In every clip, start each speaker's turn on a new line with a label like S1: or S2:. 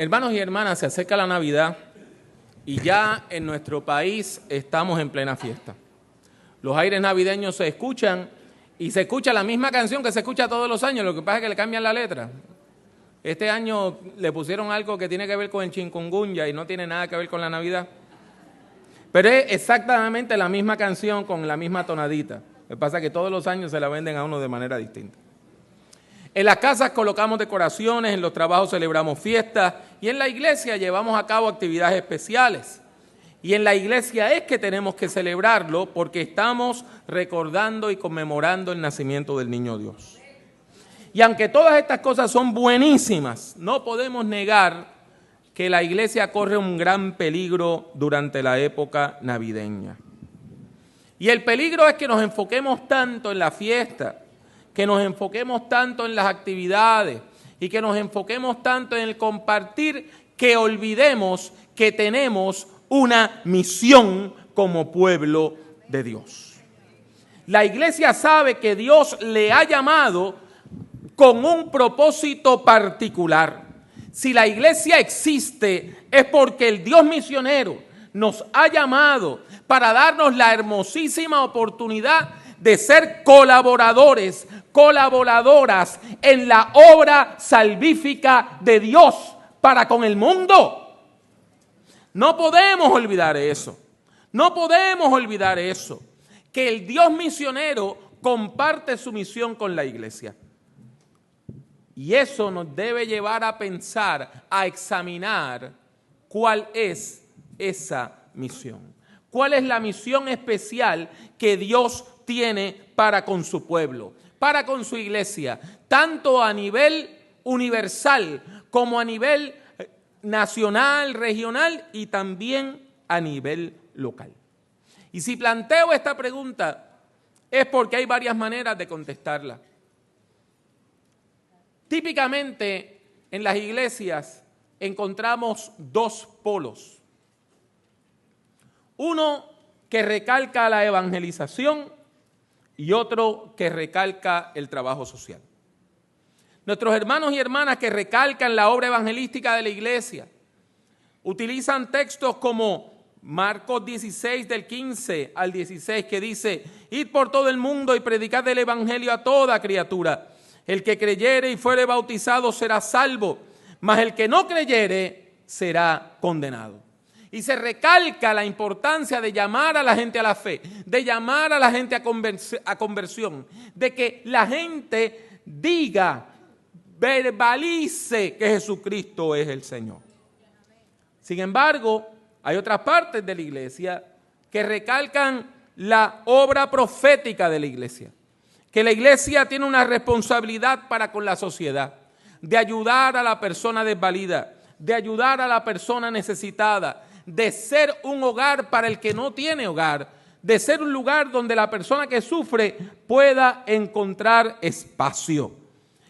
S1: Hermanos y hermanas, se acerca la Navidad y ya en nuestro país estamos en plena fiesta. Los aires navideños se escuchan y se escucha la misma canción que se escucha todos los años, lo que pasa es que le cambian la letra. Este año le pusieron algo que tiene que ver con el chikungunya y no tiene nada que ver con la Navidad. Pero es exactamente la misma canción con la misma tonadita. Lo que pasa es que todos los años se la venden a uno de manera distinta. En las casas colocamos decoraciones, en los trabajos celebramos fiestas y en la iglesia llevamos a cabo actividades especiales. Y en la iglesia es que tenemos que celebrarlo porque estamos recordando y conmemorando el nacimiento del niño Dios. Y aunque todas estas cosas son buenísimas, no podemos negar que la iglesia corre un gran peligro durante la época navideña. Y el peligro es que nos enfoquemos tanto en la fiesta, que nos enfoquemos tanto en las actividades y que nos enfoquemos tanto en el compartir, que olvidemos que tenemos una misión como pueblo de Dios. La iglesia sabe que Dios le ha llamado con un propósito particular. Si la iglesia existe es porque el Dios misionero nos ha llamado para darnos la hermosísima oportunidad de ser colaboradores, colaboradoras en la obra salvífica de Dios para con el mundo. No podemos olvidar eso. No podemos olvidar eso. Que el Dios misionero comparte su misión con la iglesia. Y eso nos debe llevar a pensar, a examinar cuál es esa misión. ¿Cuál es la misión especial que Dios tiene para con su pueblo, para con su iglesia, tanto a nivel universal como a nivel nacional, regional y también a nivel local? Y si planteo esta pregunta es porque hay varias maneras de contestarla. Típicamente en las iglesias encontramos dos polos. Uno que recalca la evangelización y otro que recalca el trabajo social. Nuestros hermanos y hermanas que recalcan la obra evangelística de la iglesia utilizan textos como Marcos 16 del 15 al 16 que dice: id por todo el mundo y predicad el evangelio a toda criatura. El que creyere y fuere bautizado será salvo, mas el que no creyere será condenado. Y se recalca la importancia de llamar a la gente a la fe, de llamar a la gente a conversión, de que la gente diga, verbalice que Jesucristo es el Señor. Sin embargo, hay otras partes de la iglesia que recalcan la obra profética de la iglesia, que la iglesia tiene una responsabilidad para con la sociedad, de ayudar a la persona desvalida, de ayudar a la persona necesitada, de ser un hogar para el que no tiene hogar, de ser un lugar donde la persona que sufre pueda encontrar espacio.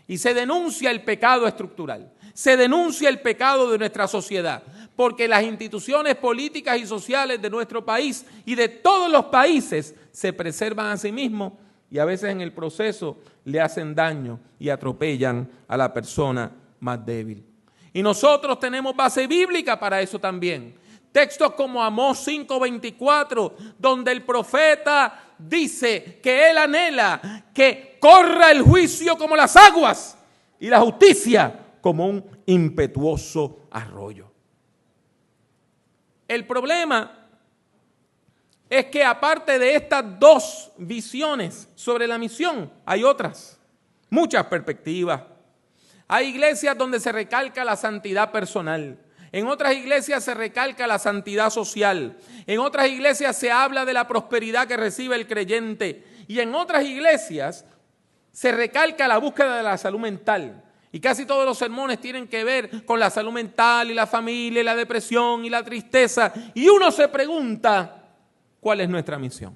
S1: Y se denuncia el pecado estructural, se denuncia el pecado de nuestra sociedad, porque las instituciones políticas y sociales de nuestro país y de todos los países se preservan a sí mismos y a veces en el proceso le hacen daño y atropellan a la persona más débil. Y nosotros tenemos base bíblica para eso también. Textos como Amós 5:24, donde el profeta dice que él anhela que corra el juicio como las aguas y la justicia como un impetuoso arroyo. El problema es que aparte de estas dos visiones sobre la misión, hay otras, muchas perspectivas. Hay iglesias donde se recalca la santidad personal. En otras iglesias se recalca la santidad social. En otras iglesias se habla de la prosperidad que recibe el creyente. Y en otras iglesias se recalca la búsqueda de la salud mental. Y casi todos los sermones tienen que ver con la salud mental y la familia y la depresión y la tristeza. Y uno se pregunta, ¿cuál es nuestra misión?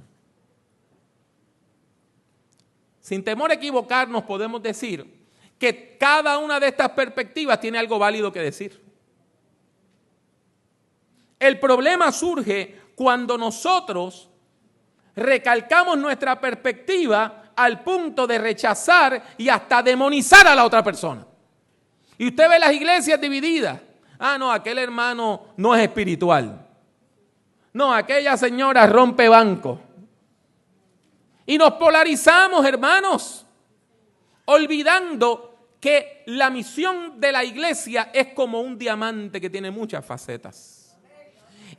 S1: Sin temor a equivocarnos podemos decir que cada una de estas perspectivas tiene algo válido que decir. El problema surge cuando nosotros recalcamos nuestra perspectiva al punto de rechazar y hasta demonizar a la otra persona. Y usted ve las iglesias divididas, Ah, no, aquel hermano no es espiritual. No, aquella señora rompe banco. Y nos polarizamos, hermanos, olvidando que la misión de la iglesia es como un diamante que tiene muchas facetas.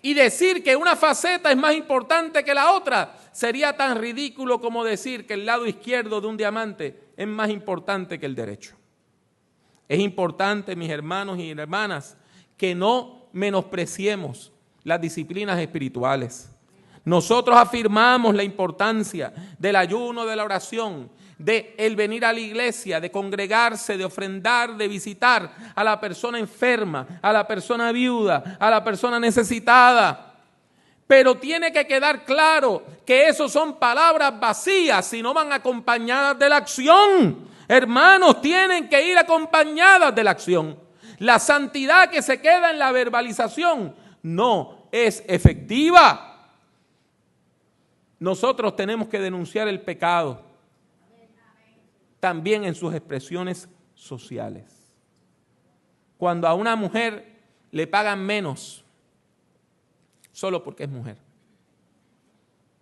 S1: Y decir que una faceta es más importante que la otra sería tan ridículo como decir que el lado izquierdo de un diamante es más importante que el derecho. Es importante, mis hermanos y hermanas, que no menospreciemos las disciplinas espirituales. Nosotros afirmamos la importancia del ayuno, de la oración, de el venir a la iglesia, de congregarse, de ofrendar, de visitar a la persona enferma, a la persona viuda, a la persona necesitada. Pero tiene que quedar claro que eso son palabras vacías si no van acompañadas de la acción. Hermanos, tienen que ir acompañadas de la acción. La santidad que se queda en la verbalización no es efectiva. Nosotros tenemos que denunciar el pecado también en sus expresiones sociales. Cuando a una mujer le pagan menos solo porque es mujer.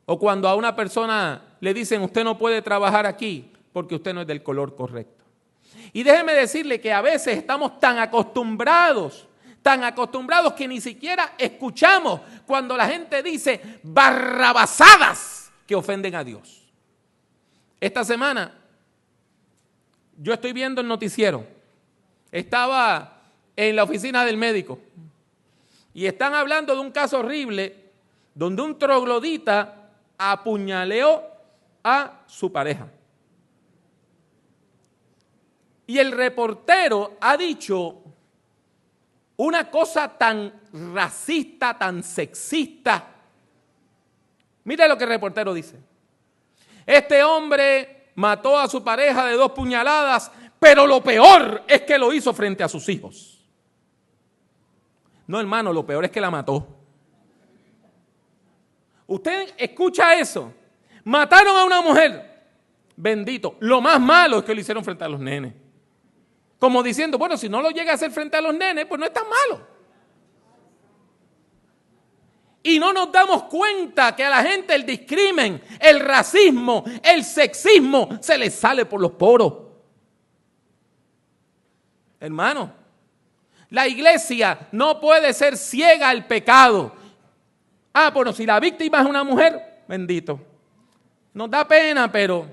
S1: O cuando a una persona le dicen usted no puede trabajar aquí porque usted no es del color correcto. Y déjeme decirle que a veces estamos tan acostumbrados que ni siquiera escuchamos cuando la gente dice barrabasadas que ofenden a Dios. Esta semana yo estoy viendo el noticiero. Estaba en la oficina del médico y están hablando de un caso horrible donde un troglodita apuñaleó a su pareja. Y el reportero ha dicho una cosa tan racista, tan sexista. Mire lo que el reportero dice. Este hombre mató a su pareja de 2 puñaladas, pero lo peor es que lo hizo frente a sus hijos. No, hermano, lo peor es que la mató. Usted escucha eso. Mataron a una mujer. Bendito. Lo más malo es que lo hicieron frente a los nenes. Como diciendo, bueno, si no lo llega a hacer frente a los nenes, pues no es tan malo. Y no nos damos cuenta que a la gente el discrimen, el racismo, el sexismo se les sale por los poros. Hermano, la iglesia no puede ser ciega al pecado. Ah, bueno, si la víctima es una mujer, bendito. Nos da pena, pero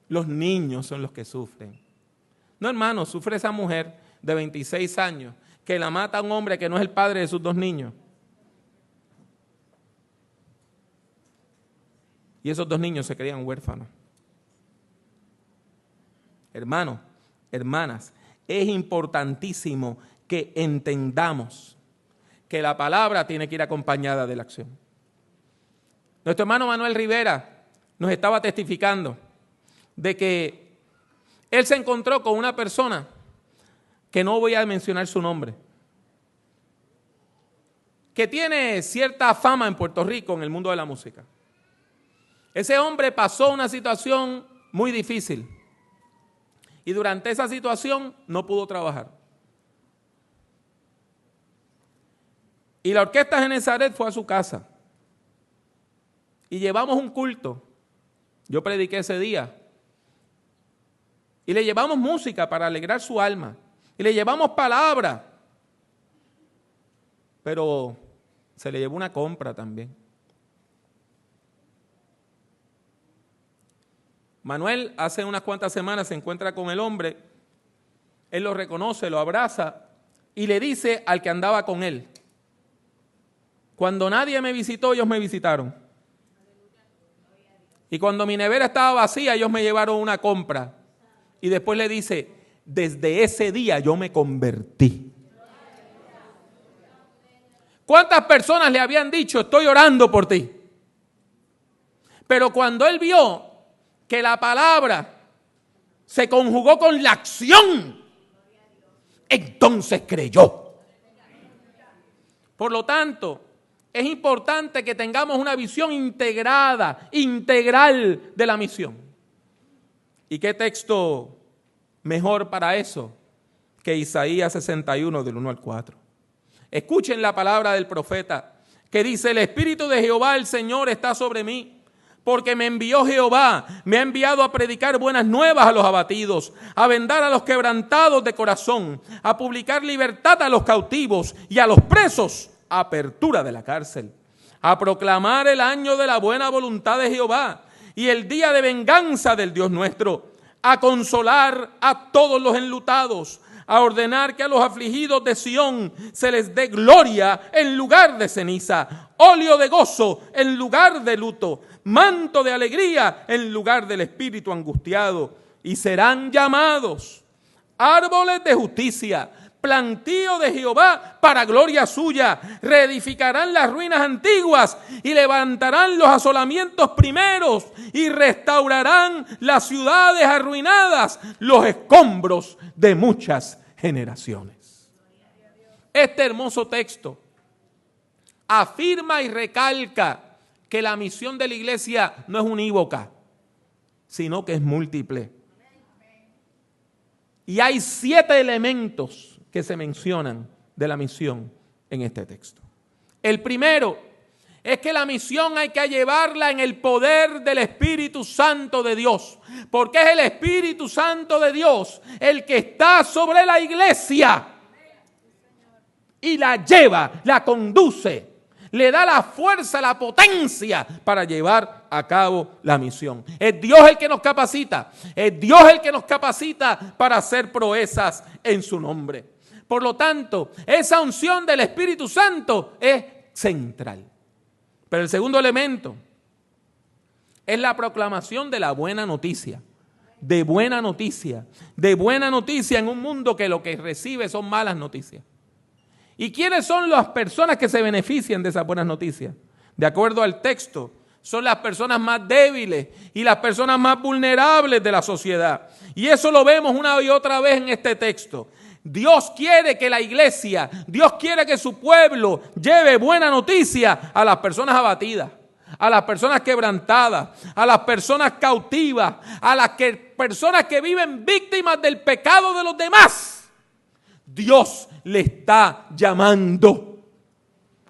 S1: los niños son los que sufren. No, hermano, sufre esa mujer de 26 años que la mata a un hombre que no es el padre de sus 2 niños. Y esos 2 niños se crían huérfanos. Hermanos, hermanas, es importantísimo que entendamos que la palabra tiene que ir acompañada de la acción. Nuestro hermano Manuel Rivera nos estaba testificando de que él se encontró con una persona que no voy a mencionar su nombre, que tiene cierta fama en Puerto Rico en el mundo de la música. Ese hombre pasó una situación muy difícil y durante esa situación no pudo trabajar. Y la orquesta Genezaret fue a su casa y llevamos un culto. Yo prediqué ese día. Y le llevamos música para alegrar su alma. Y le llevamos palabra. Pero se le llevó una compra también. Manuel hace unas cuantas semanas se encuentra con el hombre. Él lo reconoce, lo abraza y le dice al que andaba con él: cuando nadie me visitó, ellos me visitaron. Y cuando mi nevera estaba vacía, ellos me llevaron una compra. Y después le dice, desde ese día yo me convertí. ¿Cuántas personas le habían dicho, estoy orando por ti? Pero cuando él vio que la palabra se conjugó con la acción, entonces creyó. Por lo tanto, es importante que tengamos una visión integrada, integral de la misión. ¿Y qué texto mejor para eso que Isaías 61 del 1 al 4. Escuchen la palabra del profeta que dice: el Espíritu de Jehová el Señor está sobre mí, porque me envió Jehová, me ha enviado a predicar buenas nuevas a los abatidos, a vendar a los quebrantados de corazón, a publicar libertad a los cautivos y a los presos, apertura de la cárcel, a proclamar el año de la buena voluntad de Jehová y el día de venganza del Dios nuestro, a consolar a todos los enlutados, a ordenar que a los afligidos de Sión se les dé gloria en lugar de ceniza, óleo de gozo en lugar de luto, manto de alegría en lugar del espíritu angustiado, y serán llamados árboles de justicia, plantío de Jehová para gloria suya. Reedificarán las ruinas antiguas y levantarán los asolamientos primeros y restaurarán las ciudades arruinadas, los escombros de muchas generaciones. Este hermoso texto afirma y recalca que la misión de la iglesia no es unívoca, sino que es múltiple. Y hay 7 elementos que se mencionan de la misión en este texto. El primero es que la misión hay que llevarla en el poder del Espíritu Santo de Dios, porque es el Espíritu Santo de Dios el que está sobre la iglesia y la lleva, la conduce, le da la fuerza, la potencia para llevar a cabo la misión. Es Dios el que nos capacita, es Dios el que nos capacita para hacer proezas en su nombre. Por lo tanto, esa unción del Espíritu Santo es central. Pero el segundo elemento es la proclamación de la buena noticia. De buena noticia en un mundo que lo que recibe son malas noticias. ¿Y quiénes son las personas que se benefician de esas buenas noticias? De acuerdo al texto, son las personas más débiles y las personas más vulnerables de la sociedad. Y eso lo vemos una y otra vez en este texto. Dios quiere que la iglesia, Dios quiere que su pueblo lleve buena noticia a las personas abatidas, a las personas quebrantadas, a las personas cautivas, a las personas que viven víctimas del pecado de los demás. Dios le está llamando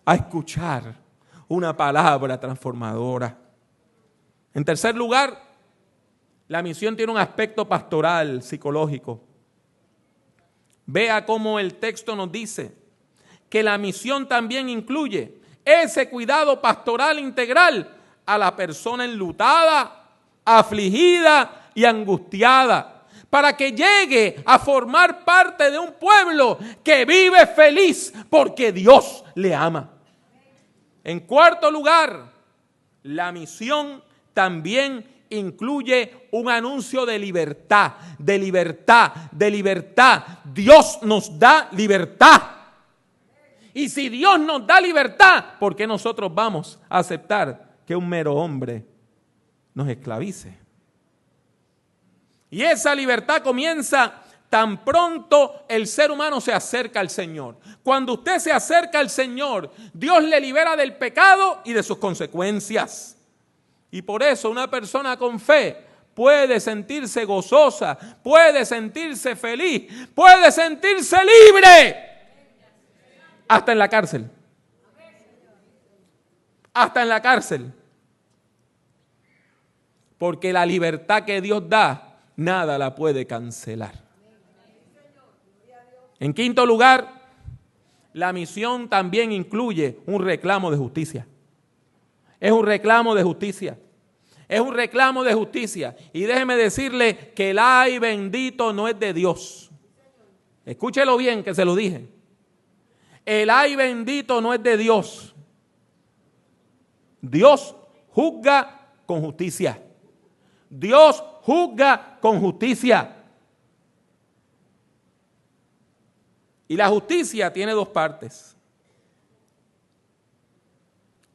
S1: a escuchar una palabra transformadora. En tercer lugar, la misión tiene un aspecto pastoral, psicológico. Vea cómo el texto nos dice que la misión también incluye ese cuidado pastoral integral a la persona enlutada, afligida y angustiada, para que llegue a formar parte de un pueblo que vive feliz porque Dios le ama. En cuarto lugar, la misión también incluye un anuncio de libertad, de libertad, de libertad. Dios nos da libertad. Y si Dios nos da libertad, ¿por qué nosotros vamos a aceptar que un mero hombre nos esclavice? Y esa libertad comienza tan pronto el ser humano se acerca al Señor. Cuando usted se acerca al Señor, Dios le libera del pecado y de sus consecuencias. Y por eso una persona con fe puede sentirse gozosa, puede sentirse feliz, puede sentirse libre. Hasta en la cárcel. Hasta en la cárcel. Porque la libertad que Dios da, nada la puede cancelar. En quinto lugar, la misión también incluye un reclamo de justicia. Es un reclamo de justicia. Es un reclamo de justicia. Y déjeme decirle que el ay bendito no es de Dios. Escúchelo bien que se lo dije. El ay bendito no es de Dios. Dios juzga con justicia. Dios juzga con justicia. Y la justicia tiene dos partes.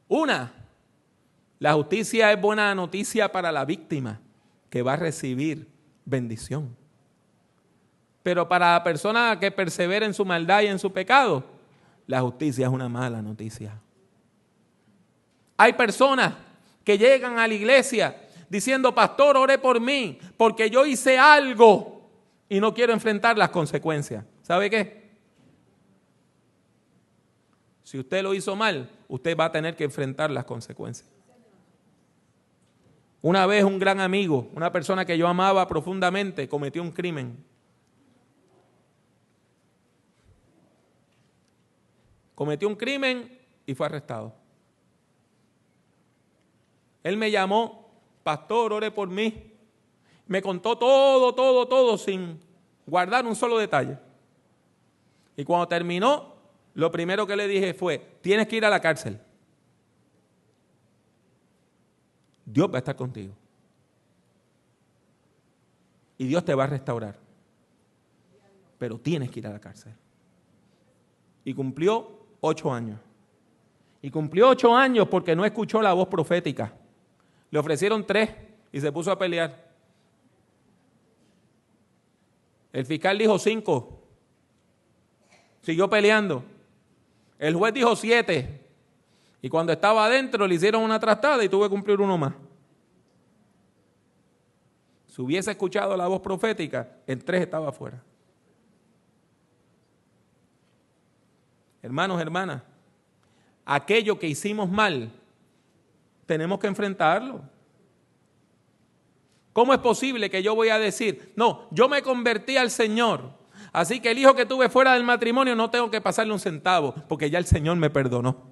S1: Una, la justicia es buena noticia para la víctima que va a recibir bendición. Pero para la persona que persevera en su maldad y en su pecado, la justicia es una mala noticia. Hay personas que llegan a la iglesia diciendo: pastor, ore por mí, porque yo hice algo y no quiero enfrentar las consecuencias. ¿Sabe qué? Si usted lo hizo mal, usted va a tener que enfrentar las consecuencias. Una vez un gran amigo, una persona que yo amaba profundamente, cometió un crimen. Cometió un crimen y fue arrestado. Él me llamó, pastor, ore por mí. Me contó todo, sin guardar un solo detalle. Y cuando terminó, lo primero que le dije fue, tienes que ir a la cárcel. Dios va a estar contigo. Y Dios te va a restaurar. Pero tienes que ir a la cárcel. Y cumplió 8 años. Y cumplió 8 años porque no escuchó la voz profética. Le ofrecieron 3 y se puso a pelear. El fiscal dijo 5. Siguió peleando. El juez dijo 7. Y cuando estaba adentro le hicieron una trastada y tuve que cumplir 1 más. Si hubiese escuchado la voz profética, en 3 estaba afuera. Hermanos, hermanas, aquello que hicimos mal, tenemos que enfrentarlo. ¿Cómo es posible que yo voy a decir, no, yo me convertí al Señor, así que el hijo que tuve fuera del matrimonio no tengo que pasarle un centavo, porque ya el Señor me perdonó?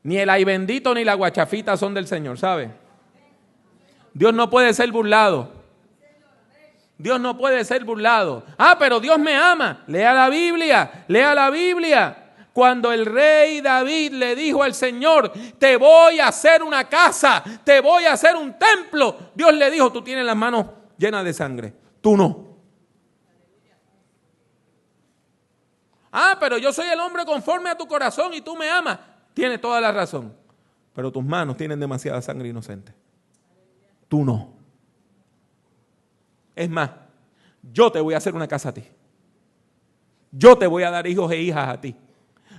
S1: Ni el ay bendito ni la guachafita son del Señor, ¿sabe? Dios no puede ser burlado. Dios no puede ser burlado. Ah, pero Dios me ama. Lea la Biblia, lea la Biblia. Cuando el rey David le dijo al Señor, te voy a hacer una casa, te voy a hacer un templo, Dios le dijo, tú tienes las manos llenas de sangre, tú no. Ah, pero yo soy el hombre conforme a tu corazón y tú me amas. Tienes toda la razón, pero tus manos tienen demasiada sangre inocente. Tú no. Es más, yo te voy a hacer una casa a ti. Yo te voy a dar hijos e hijas a ti.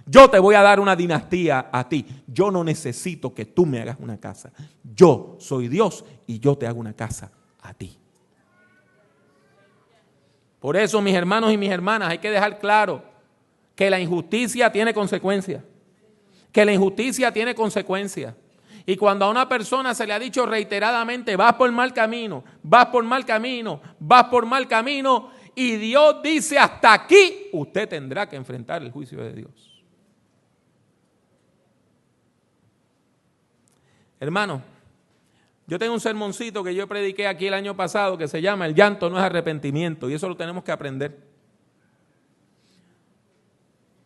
S1: Yo te voy a dar una dinastía a ti. Yo no necesito que tú me hagas una casa. Yo soy Dios y yo te hago una casa a ti. Por eso, mis hermanos y mis hermanas, hay que dejar claro que la injusticia tiene consecuencias. Que la injusticia tiene consecuencias. Y cuando a una persona se le ha dicho reiteradamente, vas por mal camino, vas por mal camino, vas por mal camino, y Dios dice hasta aquí, usted tendrá que enfrentar el juicio de Dios. Hermano, yo tengo un sermoncito que yo prediqué aquí el año pasado que se llama El llanto no es arrepentimiento, y eso lo tenemos que aprender.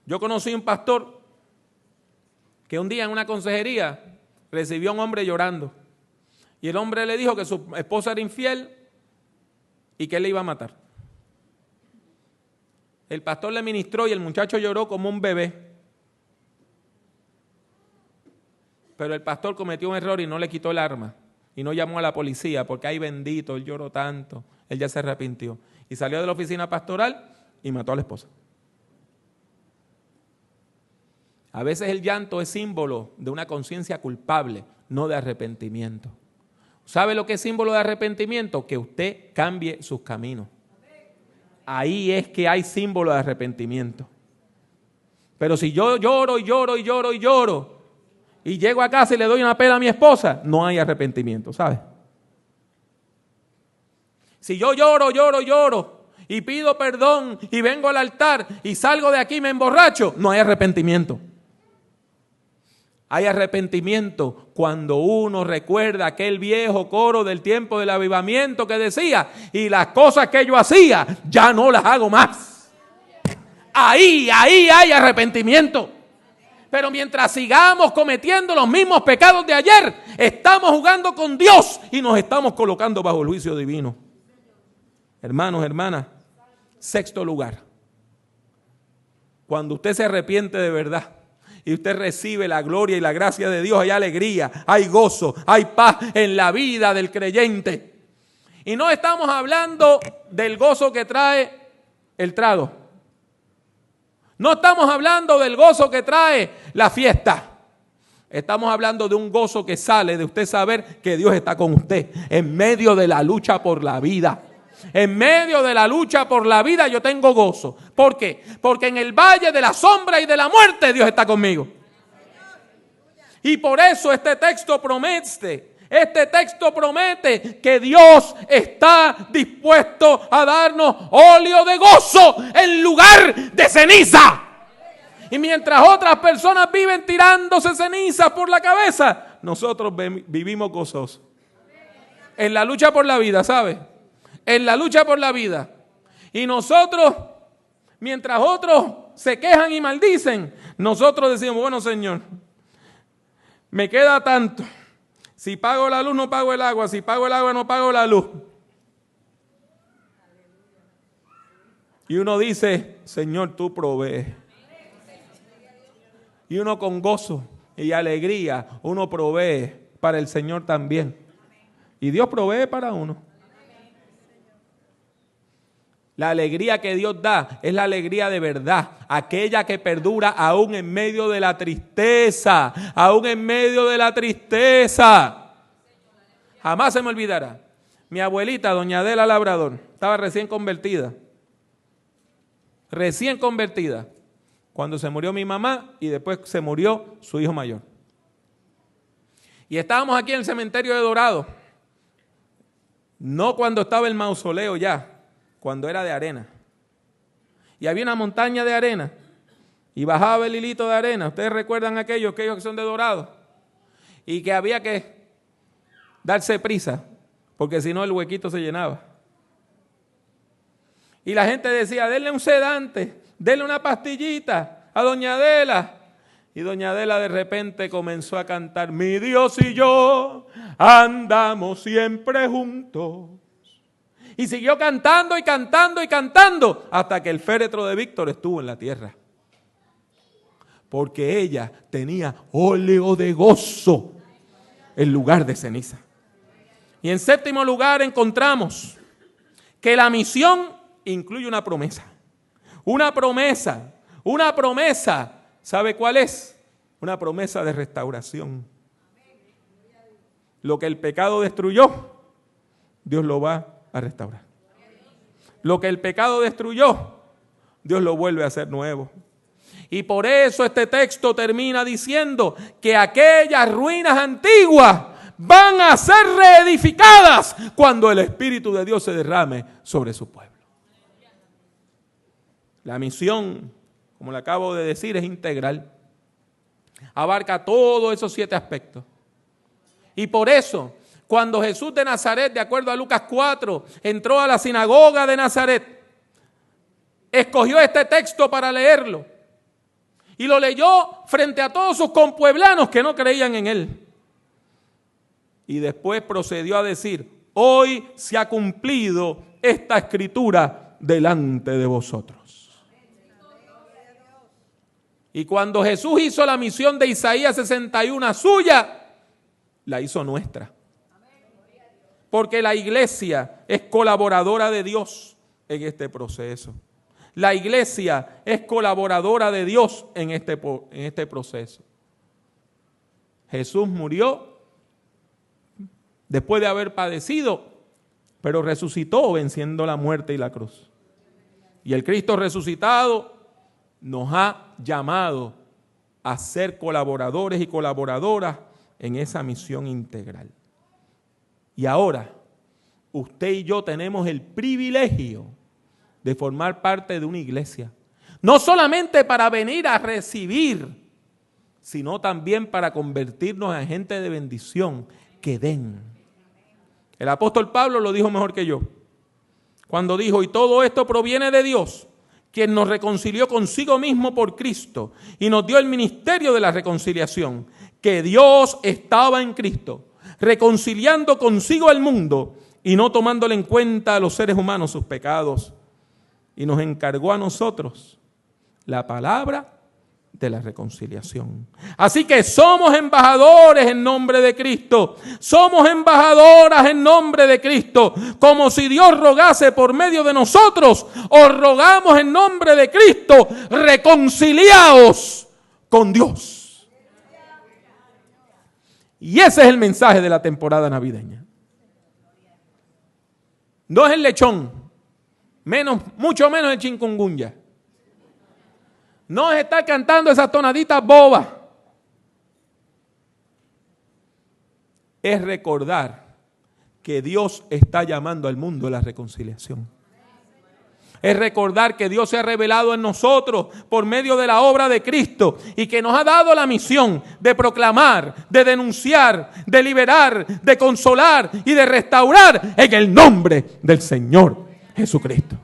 S1: Yo conocí un pastor que un día en una consejería recibió a un hombre llorando. Y el hombre le dijo que su esposa era infiel y que él le iba a matar. El pastor le ministró y el muchacho lloró como un bebé. Pero el pastor cometió un error y no le quitó el arma. Y no llamó a la policía porque, ay bendito, él lloró tanto. Él ya se arrepintió. Y salió de la oficina pastoral y mató a la esposa. A veces el llanto es símbolo de una conciencia culpable, no de arrepentimiento. ¿Sabe lo que es símbolo de arrepentimiento? Que usted cambie sus caminos. Ahí es que hay símbolo de arrepentimiento. Pero si yo lloro y llego a casa y le doy una pela a mi esposa, no hay arrepentimiento, ¿sabe? Si yo lloro y pido perdón y vengo al altar y salgo de aquí y me emborracho, no hay arrepentimiento. Hay arrepentimiento cuando uno recuerda aquel viejo coro del tiempo del avivamiento que decía, y las cosas que yo hacía, ya no las hago más. Ahí hay arrepentimiento. Pero mientras sigamos cometiendo los mismos pecados de ayer, estamos jugando con Dios y nos estamos colocando bajo el juicio divino. Hermanos, hermanas, 6º lugar. Cuando usted se arrepiente de verdad, y usted recibe la gloria y la gracia de Dios, hay alegría, hay gozo, hay paz en la vida del creyente. Y no estamos hablando del gozo que trae el trago. No estamos hablando del gozo que trae la fiesta. Estamos hablando de un gozo que sale de usted saber que Dios está con usted en medio de la lucha por la vida. En medio de la lucha por la vida yo tengo gozo. ¿Por qué? Porque en el valle de la sombra y de la muerte Dios está conmigo. Y por eso este texto promete que Dios está dispuesto a darnos óleo de gozo en lugar de ceniza. Y mientras otras personas viven tirándose cenizas por la cabeza, nosotros vivimos gozosos. En la lucha por la vida, ¿sabe? En la lucha por la vida. Y nosotros, mientras otros se quejan y maldicen, nosotros decimos, bueno, Señor, me queda tanto. Si pago la luz, no pago el agua. Si pago el agua, no pago la luz. Y uno dice, Señor, tú provees. Y uno con gozo y alegría, uno provee para el Señor también. Y Dios provee para uno. La alegría que Dios da es la alegría de verdad, aquella que perdura aún en medio de la tristeza, aún en medio de la tristeza. Jamás se me olvidará. Mi abuelita, doña Adela Labrador, estaba recién convertida. Cuando se murió mi mamá y después se murió su hijo mayor. Y estábamos aquí en el cementerio de Dorado. No cuando estaba el mausoleo ya, cuando era de arena. Y había una montaña de arena. Y bajaba el hilito de arena. ¿Ustedes recuerdan aquellos que son de Dorado? Y que había que darse prisa, porque si no el huequito se llenaba. Y la gente decía, denle un sedante, denle una pastillita a doña Adela. Y doña Adela de repente comenzó a cantar, mi Dios y yo andamos siempre juntos. Y siguió cantando y cantando y cantando hasta que el féretro de Víctor estuvo en la tierra. Porque ella tenía óleo de gozo en lugar de ceniza. Y en séptimo lugar encontramos que la misión incluye una promesa. Una promesa. ¿Sabe cuál es? Una promesa de restauración. Lo que el pecado destruyó, Dios lo va a restaurar. Lo que el pecado destruyó, Dios lo vuelve a hacer nuevo. Y por eso este texto termina diciendo que aquellas ruinas antiguas van a ser reedificadas cuando el Espíritu de Dios se derrame sobre su pueblo. La misión, como le acabo de decir, es integral. Abarca todos esos 7 aspectos. Y por eso, cuando Jesús de Nazaret, de acuerdo a Lucas 4, entró a la sinagoga de Nazaret, escogió este texto para leerlo. Y lo leyó frente a todos sus compueblanos que no creían en él. Y después procedió a decir, hoy se ha cumplido esta escritura delante de vosotros. Y cuando Jesús hizo la misión de Isaías 61 suya, la hizo nuestra. Porque la iglesia es colaboradora de Dios en este proceso. La iglesia es colaboradora de Dios en este proceso. Jesús murió después de haber padecido, pero resucitó venciendo la muerte y la cruz. Y el Cristo resucitado nos ha llamado a ser colaboradores y colaboradoras en esa misión integral. Y ahora, usted y yo tenemos el privilegio de formar parte de una iglesia. No solamente para venir a recibir, sino también para convertirnos en gente de bendición que den. El apóstol Pablo lo dijo mejor que yo, cuando dijo, y todo esto proviene de Dios, quien nos reconcilió consigo mismo por Cristo y nos dio el ministerio de la reconciliación, que Dios estaba en Cristo, reconciliando consigo al mundo y no tomándole en cuenta a los seres humanos sus pecados, y nos encargó a nosotros la palabra de la reconciliación. Así que somos embajadores en nombre de Cristo. Somos embajadoras en nombre de Cristo. Como si Dios rogase por medio de nosotros, os rogamos en nombre de Cristo, reconciliaos con Dios. Y ese es el mensaje de la temporada navideña. No es el lechón, mucho menos el chikungunya. No es estar cantando esas tonaditas bobas. Es recordar que Dios está llamando al mundo a la reconciliación. Es recordar que Dios se ha revelado en nosotros por medio de la obra de Cristo y que nos ha dado la misión de proclamar, de denunciar, de liberar, de consolar y de restaurar en el nombre del Señor Jesucristo.